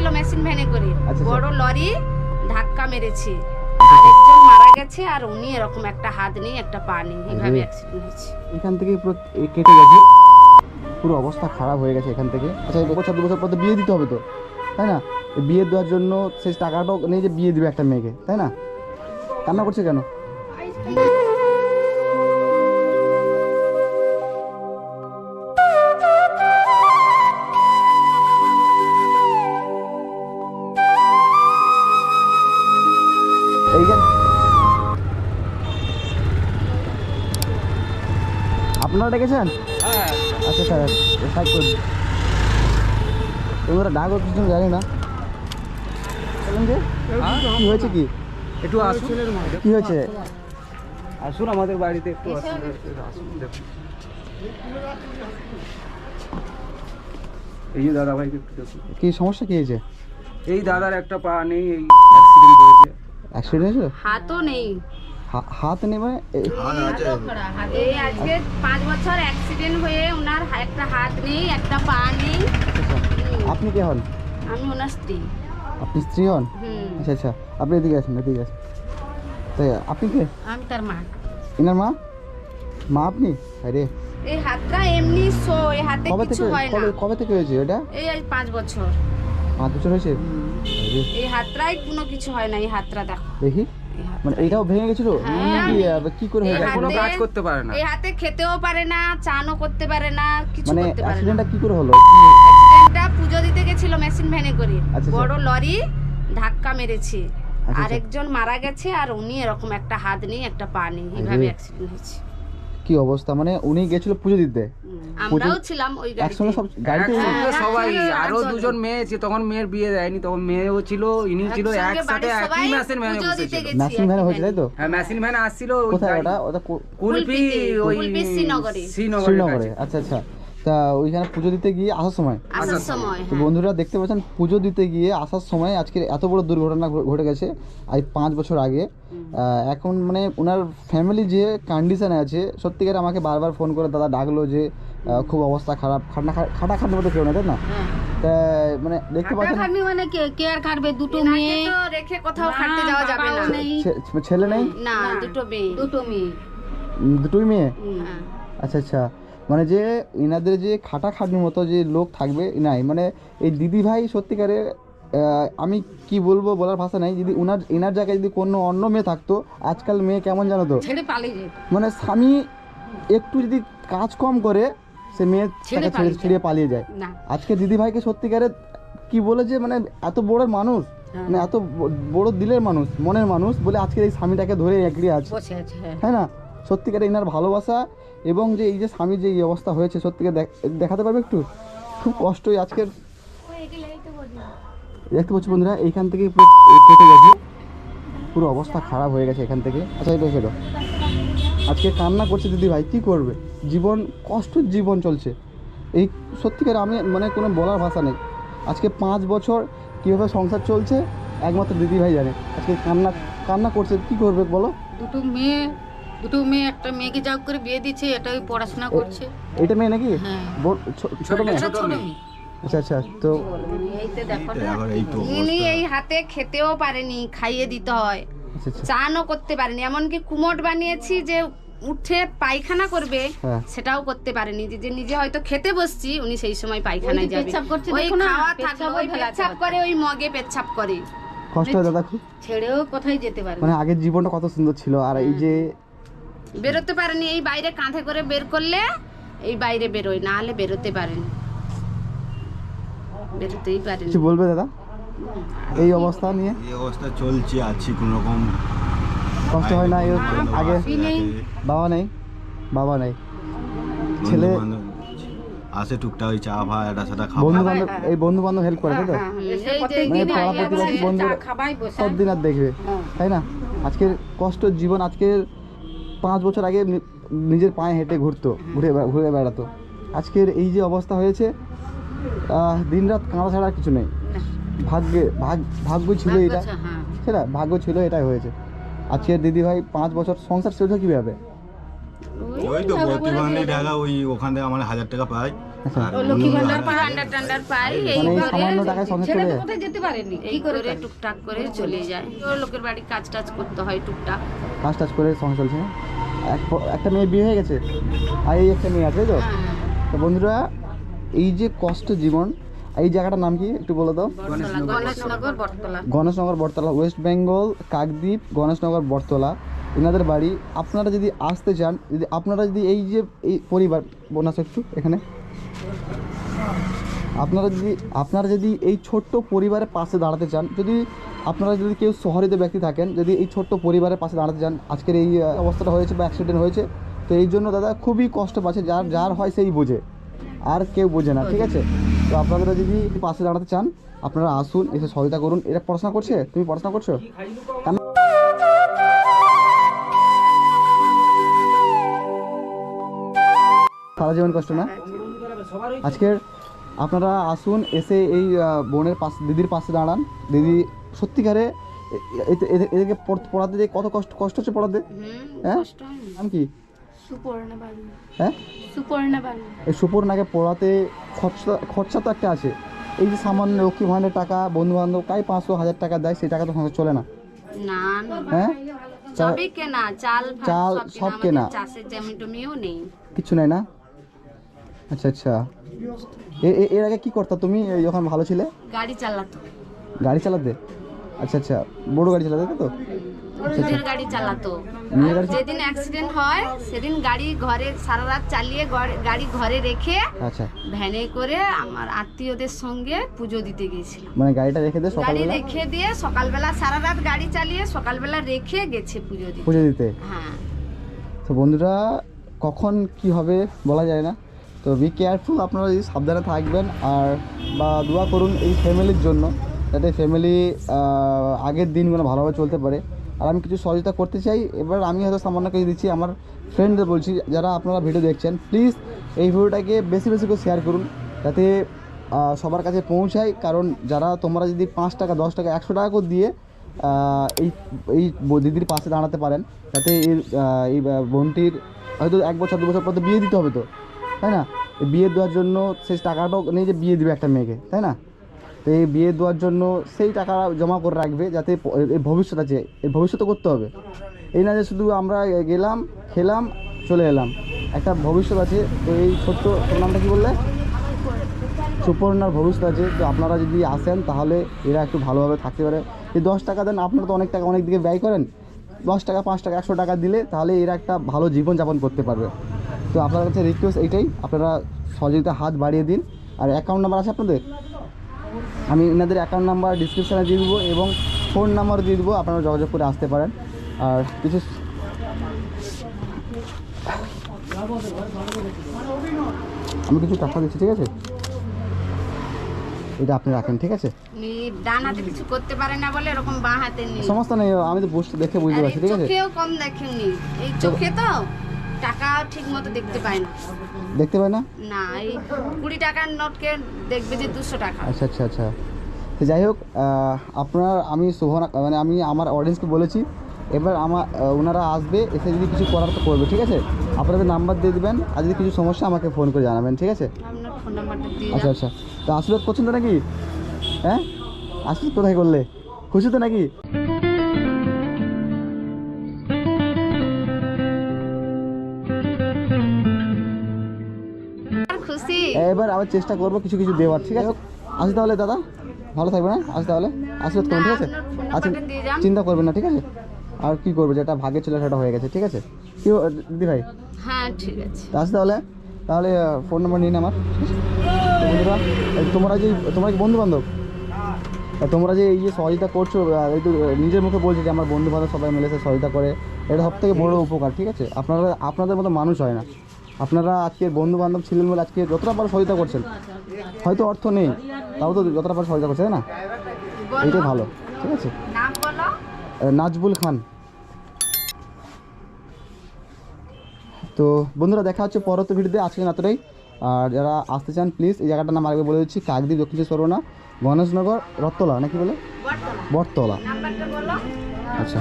গেছিল মেশিন ভ্যানে করে, আচ্ছা। বড় লরি ধাক্কা মেরেছে, আরেকজন মারা গেছে, আর উনি এরকম একটা হাত নেই একটা পা নেই, এইভাবে অ্যাক্সিডেন্ট হয়েছে। এখান থেকে পুরো কেটে গেছে, পুরো অবস্থা খারাপ হয়ে গেছে এখান থেকে। আচ্ছা, 1 বছর 2 বছর পর তো বিয়ে দিতে হবে তো, তাই না? এই বিয়ে দেওয়ার জন্য সেই টাকাটাও নেই যে বিয়ে দিবে একটা মেয়েকে, তাই না? কান্না করছে কেন? এইখানে আপনারা ডেকেছেন? আচ্ছা স্যার, সাইড করে দিন। তোমরা ডাক কিছু জানি না, বলেন যে কি হয়েছে, কি একটু আসুন, কি হয়েছে? আসুন আমাদের বাড়িতে একটু আসুন, আসুন দেখুন। এই যে দাদা ভাইকে একটু দেখুন। কি সমস্যা, কি হয়েছে? এই দাদার একটা পা নেই, এই অ্যাক্সিডেন্ট করেছে। অ্যাক্সিডেন্ট হয়েছে? হাতও নেই, হাত নেই মানে এই আজকে 5 বছর অ্যাক্সিডেন্ট হয়ে ওনার একটা হাত নেই একটা পা নেই। আপনি কে হন? আমি ওনার স্ত্রী। আপনি স্ত্রী হন? আচ্ছা আচ্ছা, আপনি এদিকে আসেন, এদিকে আসেন। তাই আপনি কে? আমি তার মা। এনার মা? মা আপনি? আরে এই হাতটা এমনি শো, এই হাতে কবে কিছু থেকে, হয় না। কবে থেকে হয়েছে এটা? এই 5 বছর। 5 বছর হয়েছে? আরে এই হাতটাই কোনো কিছু হয় না, এই হাতটা দেখো। দেখি, এই হাত- মানে এইটাও ভেঙে গেছিল? কি করে হয়ে এই গেল? কোনো হাতে- কাজ করতে পারে না। এই হাতে খেতেও পারে না, চানও করতে পারে না, কিছু মানে করতে পারে না। অ্যাক্সিডেন্টটা কি করে হলো? অ্যাক্সিডেন্টটা পুজো দিতে গেছিল মেশিন ভ্যানে করে, আচ্ছা। বড় লরি ধাক্কা মেরেছে, আচ্ছা। আরেকজন মারা গেছে, আর উনি এরকম একটা হাত নেই একটা পা নেই, এইভাবে অ্যাক্সিডেন্ট হয়েছে। কি অবস্থা, মানে উনি গেছিল পুজো দিতে, আমরাও ছিলাম ওই গাড়িতে। একসঙ্গে সব গাড়িতে? একসঙ্গে সবাই, আরো একসঙ্গে। 2জন মেয়ে ছিল, তখন মেয়ের বিয়ে দেয়নি, তখন মেয়েও ছিল, ইনি ছিল, একসঙ্গে একসাথে বাড়ির একই সবাই মেশিন ভ্যানে পুজো দিতে বসেছিল। গেছি, নার্সিং ভ্যানে একই হয়েছে তাই তো? হ্যাঁ, মেশিন ভ্যান আসছিল। ওই কোথায় গাড়ি- ওটা? কুলপি, ওই কুলপি শ্রীনগরে। শ্রীনগরে। আচ্ছা আচ্ছা, তা ওইখানে পুজো দিতে গিয়ে আসার সময়, আসার সময় তো বন্ধুরা দেখতে পাচ্ছেন পুজো দিতে গিয়ে আসার সময় আজকে এত বড় দুর্ঘটনা ঘটে গেছে আজ 5 বছর আগে। এখন মানে ওনার ফ্যামিলি যে কন্ডিশনে আছে, সত্যিকার আমাকে বারবার ফোন করে দাদা ডাকলো যে খুব অবস্থা খারাপ, খাটাখাটনির মতো কেউ না, তাই না? তা মানে দেখতে পাচ্ছেন মানে কে আর খাটবে? দুটো এনাকে মেয়ে, তো রেখে কোথাও খাটতে যাওয়া যাবে না। ছেলে নেই? না, দুটো মেয়ে। দুটোই মেয়ে? হ্যাঁ। আচ্ছা আচ্ছা, মানে যে এনাদের যে খাটাখাটনির মতো যে লোক থাকবে নাই, মানে এই দিদি ভাই সত্যিকারে আমি কি বলবো, বলার ভাষা নাই। যদি এনার জায়গায় যদি কোনো অন্য মেয়ে থাকতো, আজকাল মেয়ে কেমন জানো তো, ছেড়ে পালিয়ে যেত। মানে স্বামী একটু যদি কাজ কম করে সে মেয়ে ছেড়ে তাকে পালিয়ে ছেড়ে পালিয়ে যায়। না, আজকে দিদি ভাইকে সত্যিকারে কি বলে যে, মানে এত বড় মানুষ, মানে এত বড় দিলের মানুষ, মনের মানুষ বলে আজকে এই স্বামীটাকে ধরে এগিয়ে আছে, বসে আছে। হ্যাঁ, তাই না? সত্যিকারে এনার ভালোবাসা এবং যে এই যে স্বামীর যে এই অবস্থা হয়েছে, সত্যিকার দেখাতে পারবে একটু? খুব কষ্টই আজকের। দেখতে পাচ্ছি বন্ধুরা, এইখান থেকে পুরো কেটে গেছে, পুরো অবস্থা খারাপ হয়ে গেছে এখান থেকে। আচ্ছা, এটা ছিল আজকে কান্না করছে দিদি ভাই, কী করবে, জীবন কষ্টের জীবন চলছে এই। সত্যিকার আমি মানে কোনো বলার ভাষা নেই। আজকে 5 বছর কীভাবে সংসার চলছে একমাত্র দিদি ভাই জানে। আজকে কান্না করছে, কি করবে বলো? দুটো মেয়ে, একটা মেয়েকে যা করে বিয়ে দিচ্ছে, এটা ওই পড়াশোনা করছে। এটা মেয়ে নাকি? হ্যাঁ। ছোট মেয়ে? ছোট মেয়ে। আচ্ছা আচ্ছা, তো এইতে দেখো না, ইনি এই হাতে খেতেও পারেনি, খাইয়ে দিতে হয়, আচ্ছা আচ্ছা, চানও করতে পারেনি, এমনকি কুমোট বানিয়েছি যে উঠে পায়খানা করবে হ্যাঁ। সেটাও করতে পারেনি। যে নিজে হয়তো খেতে বসছি, উনি সেই সময় পায়খানায় ওই যে যাবে, পেচ্ছাপ করছে, ওই দেখো না, খাওয়া থাকলো, পেচ্ছাপও ওই ফেলাতে পেচ্ছাপ হচ্ছে। করে, ওই মগে পেচ্ছাপ করে। কষ্ট হয় দাদা খুব। ছেড়েও কোথায় যেতে পারবে? মানে আগের জীবনটা কত সুন্দর ছিল, আর এই যে বেরোতে পারেনি, এই বাইরে কাঁধে করে বের করলে এই বাইরে বেরোয়, না হলে বেরোতে পারেনি, বেরোতেই পারেনি। কিছু বলবে দাদা এই অবস্থা নিয়ে? এই অবস্থা চলছে, আছি কোনো রকম। কষ্ট হয় না? আগে বাবা নেই, ছেলে আসে টুকটাক ওই চা ভা এটা সেটা খাওয়া। বন্ধু বান্ধব হেল্প করে, তাই তো? মানে পাড়া প্রতিবেশী বন্ধুরা খাবাই বসে। সব দিন আর দেখবে, তাই না? আজকের কষ্ট জীবন, আজকের 5 বছর আগে নিজের পায়ে হেঁটে ঘুরে বেড়াতো। আজকের এই যে অবস্থা হয়েছে, দিনরাত কাঁদা ছাড়া আর কিছু নেই। ভাগ্য ছিল এটা, হ্যাঁ। সেটা ভাগ্য ছিল, এটাই হয়েছে। আজকের দিদি ভাই 5 বছর সংসার চলছে কিভাবে? ওই তো প্রতিবন্ধী টাকা, ওই ওখান থেকে আমার 1000 টাকা পাই, আচ্ছা আর লক্ষ্মী অন্য ভান্ডার হাতে- ভান্ডার টান্ডার পাই এই মানে এই করে সামান্য টাকায় সংসার চলে যায়? কোথায় যেতে পারেনি এই করে টুকটাক করে চলে যায়। তো লোকের বাড়ি কাজ টাজ করতে হয় টুকটাক। কাজ টাজ করে সংসার চলছে না? একটা মেয়ে বিয়ে হয়ে গেছে আর এই একটা মেয়ে আছে, তাই তো? তো বন্ধুরা, এই যে কষ্ট জীবন, এই জায়গাটার নাম কি একটু বলে দাও? গণেশনগর বটতলা। গণেশনগর বটতলা, ওয়েস্ট বেঙ্গল, কাকদ্বীপ, গণেশনগর বটতলা এনাদের বাড়ি। আপনারা যদি আসতে চান, যদি আপনারা যদি এই যে এই পরিবার বোনাস একটু এখানে, আপনারা যদি এই ছোট্ট পরিবারের পাশে দাঁড়াতে চান, যদি আপনারা যদি কেউ শহরেতে ব্যক্তি থাকেন, যদি এই ছোট্ট পরিবারের পাশে দাঁড়াতে চান, আজকের এই অবস্থাটা হয়েছে বা অ্যাক্সিডেন্ট হয়েছে, তো এই জন্য দাদা খুবই কষ্ট পাচ্ছে, যার হয় সেই বোঝে, আর কেউ বোঝে না, ঠিক আছে? তো আপনারা যদি পাশে দাঁড়াতে চান, আপনারা আসুন, এসে সহায়তা করুন। এরা পড়াশোনা করছে, তুমি পড়াশোনা করছো? সারা জীবন কষ্ট না? আজকের আপনারা আসুন, এসে এই বোনের পাশে, দিদির পাশে দাঁড়ান। দিদি সত্যিকারে এদেরকে পড়াতে যে কত কষ্ট হচ্ছে পড়াতে, হ্যাঁ? কষ্ট হয় না। নাম কি? সুপর্ণা বানু। হ্যাঁ, সুপর্ণা বানু। এই সুপর্ণাকে পড়াতে খরচা তো একটা আছে। এই যে সামান্য লক্ষ্মী ভাণ্ডারের টাকা, বন্ধু বান্ধব কাই 500-1000 টাকা দেয়, সেই টাকা তো সংসার চলে না, না না, হ্যাঁ? সবই কেনা, চাল চাল সব কেনা। আমাদের চাষের জমি টমিও নেই। কিছু নাই না? আচ্ছা আচ্ছা। এর আগে কি করতা তুমি যখন ভালো ছিলে? গাড়ি চালাতো, গাড়ি চালাতে? আচ্ছা আচ্ছা, বড় গাড়ি চালাতে, তাই তো? নিজের গাড়ি চালাতো। নিজের গাড়ি? যেদিন অ্যাক্সিডেন্ট হয় সেদিন গাড়ি ঘরে সারা রাত চালিয়ে গাড়ি ঘরে রেখে আচ্ছা, ভ্যানে করে আমার আত্মীয়দের সঙ্গে পুজো দিতে গিয়েছিলাম। মানে গাড়িটা রেখে দিয়ে গাড়ি সকালবেলা রেখে দিয়ে সকালবেলা সারা রাত গাড়ি চালিয়ে সকালবেলা রেখে গেছে পুজো দিতে। পুজো দিতে। হ্যাঁ, তো বন্ধুরা, কখন কি হবে বলা যায় না, তো বি কেয়ারফুল, আপনারা যদি সাবধানে থাকবেন। আর বা দোয়া করুন এই ফ্যামিলির জন্য, যাতে ফ্যামিলি আগের দিনগুলো ভালোভাবে চলতে পারে। আর আমি কিছু সহযোগিতা করতে চাই, এবার আমি হয়তো সামান্য কিছু দিচ্ছি, আমার ফ্রেন্ডদের বলছি, যারা আপনারা ভিডিও দেখছেন, প্লিজ এই ভিডিওটাকে বেশি বেশি করে শেয়ার করুন, যাতে সবার কাছে পৌঁছায়। কারণ যারা তোমরা যদি 5 টাকা, 10 টাকা, 100 টাকা করে দিয়ে এই দিদির পাশে দাঁড়াতে পারেন, যাতে এই বোনটির হয়তো 1 বছর 2 বছর পর তো বিয়ে দিতে হবে, তো তাই না? এই বিয়ে দেওয়ার জন্য সেই টাকাটাও নেই যে বিয়ে দিবে একটা মেয়েকে, তাই না? তো এই বিয়ে দেওয়ার জন্য সেই টাকা জমা করে রাখবে, যাতে এই ভবিষ্যৎ আছে, এই ভবিষ্যৎ করতে হবে। এই না যে শুধু আমরা গেলাম, খেলাম, চলে এলাম, একটা ভবিষ্যৎ আছে। তো এই ছোট্ট, তোর নামটা কী বললে? সুপর্ণার ভবিষ্যৎ আছে। তো আপনারা যদি আসেন তাহলে এরা একটু ভালোভাবে থাকতে পারে। এই 10 টাকা দেন, আপনারা তো অনেক টাকা অনেক দিকে ব্যয় করেন, 10 টাকা, 5 টাকা, 100 টাকা দিলে তাহলে এরা একটা ভালো জীবনযাপন করতে পারবে। তো আপনার কাছে রিকোয়েস্ট এইটাই, আপনারা সহযোগিতা হাত বাড়িয়ে দিন। আর অ্যাকাউন্ট নাম্বার আছে আপনাদের, আমি এনাদের অ্যাকাউন্ট নাম্বার ডিসক্রিপশানে দিয়ে দেবো এবং ফোন নাম্বারও দিয়ে দেবো, আপনারা যোগাযোগ করে আসতে পারেন। আর কিছু আমি কিছু টাকা দিচ্ছি, ঠিক আছে? এটা আপনি রাখেন, ঠিক আছে? উনি ডান হাতে কিছু করতে পারে না বলে এরকম বাঁ হাতে নেই। সমস্যা নেই, আমি তো দেখে বুঝতে আর এই পারছি, ঠিক আছে? চোখেও কম দেখেননি, এই চোখে তো টাকা ঠিক মতো দেখতে পায় না। দেখতে পাই না? না, এই 20 টাকার নোটকে দেখবে যে 200 টাকা। আচ্ছা আচ্ছা আচ্ছা। তো যাই হোক, আমি শোভনা, মানে আমি আমার অডিয়েন্সকে বলেছি, এবার ওনারা আসবে, এসে যদি কিছু করার তো করবে, ঠিক আছে? আপনাদের নাম্বার দিয়ে দেবেন, আর যদি কিছু সমস্যা আমাকে ফোন করে জানাবেন, ঠিক আছে? আপনার ফোন নাম্বারটা দিয়ে আচ্ছা আচ্ছা। তো আশীর্বাদ করছেন তো নাকি? হ্যাঁ, আশীর্বাদ কোথায় করলে? খুশি তো নাকি? খুশি। এবার আবার চেষ্টা করবো কিছু কিছু দেওয়ার, ঠিক আছে? আসি তাহলে দাদা, ভালো থাকবেন, হ্যাঁ? আসি তাহলে, আশীর্বাদ করুন, ঠিক আছে? আচ্ছা, চিন্তা করবেন না, ঠিক আছে? আর কি করবো, যেটা ভাগ্যে ছিল সেটা হয়ে গেছে, ঠিক আছে? কি দিদি ভাই? হ্যাঁ, ঠিক আছে। তো আসি তাহলে ফোন নাম্বার নিন আমার, ঠিক আছে? তো বন্ধুরা, তোমরা কি বন্ধু বান্ধব? তোমরা যে এই যে সহযোগিতা করছো, এই তো নিজের মুখে বলছো যে আমার বন্ধু বান্ধব সবাই মিলে সে সহযোগিতা করে, এটা সব থেকে বড় উপকার, ঠিক আছে? আপনাদের মতো মানুষ হয় না। আপনারা আজকে বন্ধু বান্ধব ছিলেন বলে আজকে যতটা পারো সহযোগিতা করছেন, হয়তো অর্থ নেই, তাও তো যতটা পারো সহযোগিতা করছে, তাই না? এইটাই ভালো, ঠিক আছে? নাম বলো। নাজবুল খান। তো বন্ধুরা, দেখা হচ্ছে পরবর্তী ভিডিওতে, আজকে এতটাই। আর যারা আসতে চান প্লিজ, এই জায়গাটার নাম আগে বলে দিচ্ছি, কাকদ্বীপ, দক্ষিণ চব্বিশ পরগনা, গণেশনগর, রথতলা নাকি বলে? বটতলা। বটতলা। নাম্বারটা বলো। আচ্ছা।